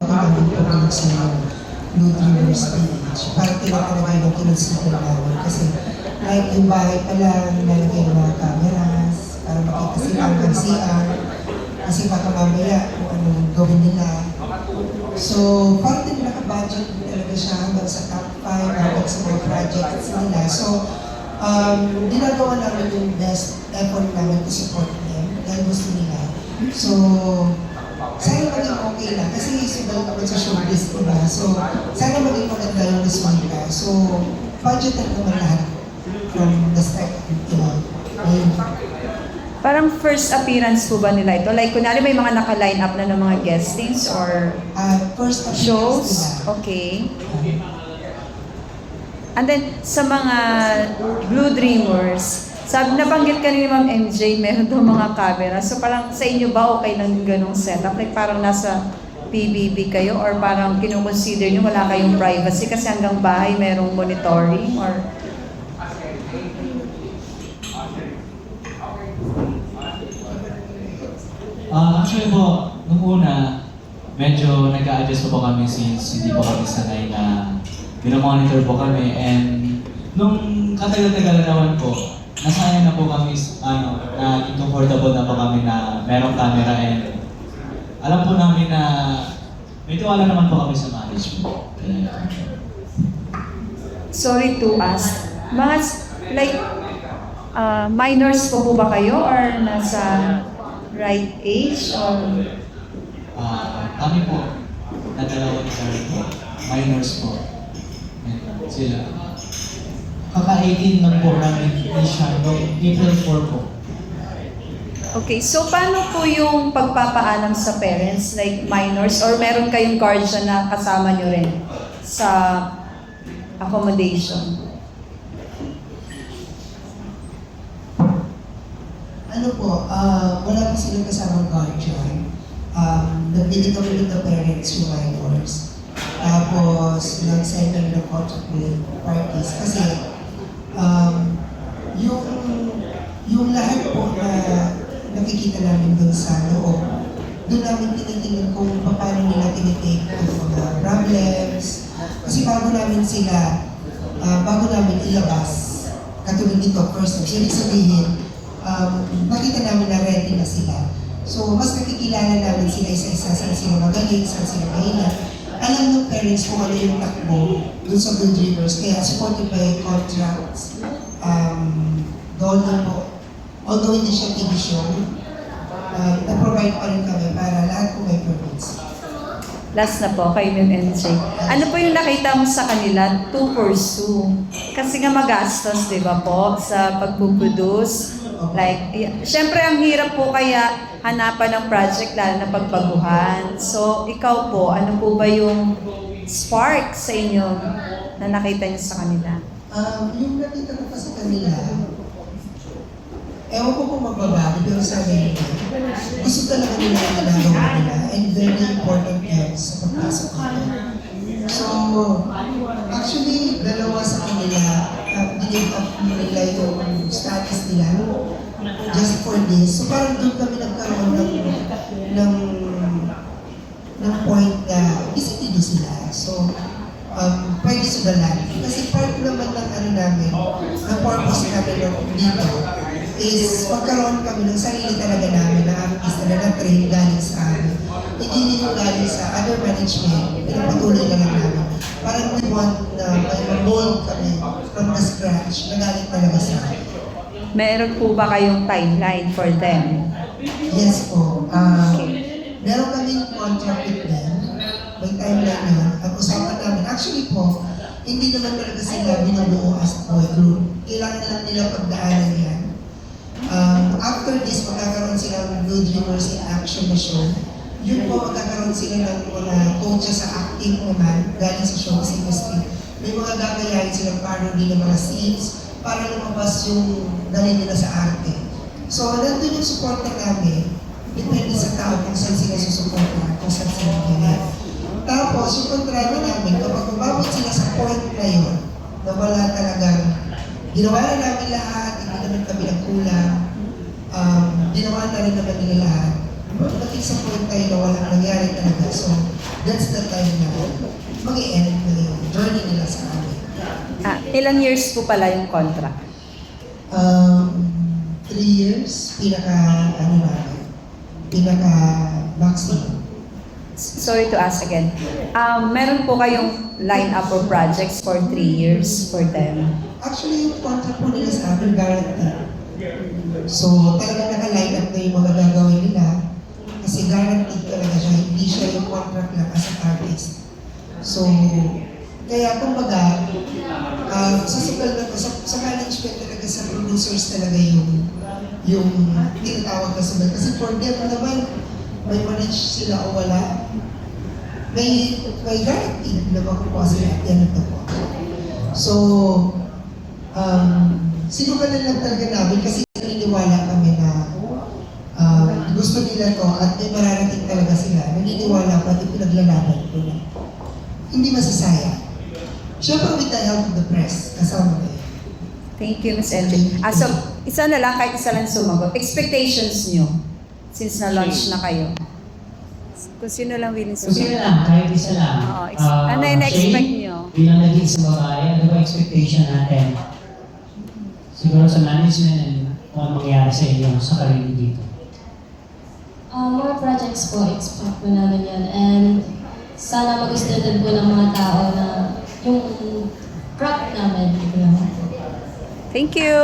namin pagulog sa Blue Dreamers PH. Parang tinatawag yung kinonsider namin kasi kahit yung bahay pa lang, nalagay ng mga cameras, para makita sila ang CR. Kasi baka mamaya kung anong gawin nila. So, parang din naka-budget din talaga siya hanggang sa top 5, hanggang sa mga projects nila. So, ginagawa namin yung best effort namin to support them dahil gusto nila. So, sana maging okay lang kasi sugal naman sa showbiz, diba? So, sana maging maganda yung resulta. So, budgeted naman lahat from the start, ayun. Parang first appearance po ba nila ito? Like, kunwari may mga naka-line up na ng mga guestings or First appearance shows? nila. Okay. And then, sa mga Blue Dreamers, nabanggit ka ni Ma'am MJ, meron daw mga camera. So parang sa inyo ba okay lang yung ganong setup? Like parang nasa PBB kayo or parang kinukonsider nyo wala kayong privacy kasi hanggang bahay merong monitoring or... Actually po, nung una, medyo nag-a-adjust po kami since hindi po kami sanay na binomonitor po kami and nung katagal-tagal naman po, nasanay na po kami, na comfortable na po kami na merong camera and alam po namin na may tiwala naman po kami sa management. Sorry to ask, mga like minors po ba kayo or nasa right age or... Kami po, na dalawa ni Karen po, minors po. And sila. Kaka-18 lang po namin ni siya noong April 4 po. Okay, so paano po yung pagpapaalam sa parents, like minors, or meron kayong guardian na kasama nyo rin sa accommodation? Ano po, wala pa silang kasamang guardian. Nagbili kami with the parents yung minors. Tapos, nag-sign kami ng contract with parties. Kasi, yung lahat po na nakikita namin dun sa loob, doon namin tinitingnan kung paano nila tinitake yung mga problems. Kasi bago namin ilabas, katulad nito, first, ibig sabihin, nakita namin na ready na sila. So, mas nakikilala namin sila isa-isa, saan sila magaling, saan sila mahina. Alam ng parents kung ano yung takbo dun sa Blue Dreamers, kaya supported by contracts. Doon na po, although hindi siya TV show, na-provide pa rin kami para lahat po may permits. Last na po, kay Ma'am MJ. Ano po yung nakita mo sa kanila to pursue? Kasi nga magastos, di ba po, sa pagpuproduce. Like, syempre ang hirap po kaya hanapan ng project lalo na pagbaguhan. So, ikaw po, ano po ba yung spark sa inyo na nakita niyo sa kanila? Yung nakita ko pa sa kanila, ewan ko kung magbabago, pero sabi nila, gusto talaga nila yung ginagawa nila and very important yun sa pagpasok nila. So, actually, dalawa sa kanila, give up nila yung status nila just for this. So, parang doon kami nagkaroon ng point na isipin sila. So, pwede sudalan. Kasi part naman ng ano namin, ang purpose namin dito is magkaroon kami ng sarili talaga namin na artist na na-train galing sa amin. Hindi nito galing sa other management, pinapatuloy na lang namin. Parang we want na may mold kami from the scratch na galing talaga sa amin. Meron po ba kayong timeline for them? Yes po. Meron kaming contract with them. May timeline yun. Ang usapan namin, actually po, hindi naman talaga sila binubuo as boy group. Kailangan lang nila pagdaanan yan. After this, magkakaroon sila ng Blue Dreamers in Action na show. Yun po, magkakaroon sila ng mga coaches sa acting naman, galing sa showbiz industry. May mga gagayahin silang parody ng mga scenes para lumabas yung dali nila sa arte. So, nandun yung support na namin. Depende sa tao kung saan sila susuporta, kung saan sila magaling. Tapos, yung kontrata namin, kapag umabot sila sa point na yun, na wala talagang ginawa na namin lahat, hindi naman kami nagkulang, ginawa na rin naman nila lahat. Pagdating sa point tayo na walang nangyari talaga. So, that's the time na mag-i-end na yung journey nila sa amin. Ilang years po pala yung contract? 3 years, pinaka-maximum. Sorry to ask again. Meron po kayong line-up or projects for 3 years for them? Actually, yung contract po nila sa amin, guaranteed. So, talaga naka-line up na yung mga gagawin nila. Kasi guaranteed talaga siya, hindi siya yung contract lang as an artist. So, kaya kumbaga, sa management talaga, sa producers talaga yung tinatawag na sabay. Kasi for them naman, may manage sila o wala, may guaranteed na makukuha sila at yan ito po. So, sinukalan lang talaga namin kasi naniniwala kami na gusto nila to at may mararating talaga sila. Naniniwala ko at ipinaglalaban ko na hindi masasaya. Siyempre with the help of the press, kasama ko yun. Thank you, Ms. NJ. So, isa na lang, kahit isa lang sumagot. Expectations nyo, since na-launch na kayo. Kung sino lang willing Kung sino sumagot. lang, kahit isa lang. Oo, ano yung na-expect nyo? Bilang naging sa babae, ano ba expectation natin? Siguro sa management and kung ano mangyayari sa inyo sa career dito. More projects po, expect po namin yan. And sana magustuhan din po ng mga tao na yung craft namin. Thank you!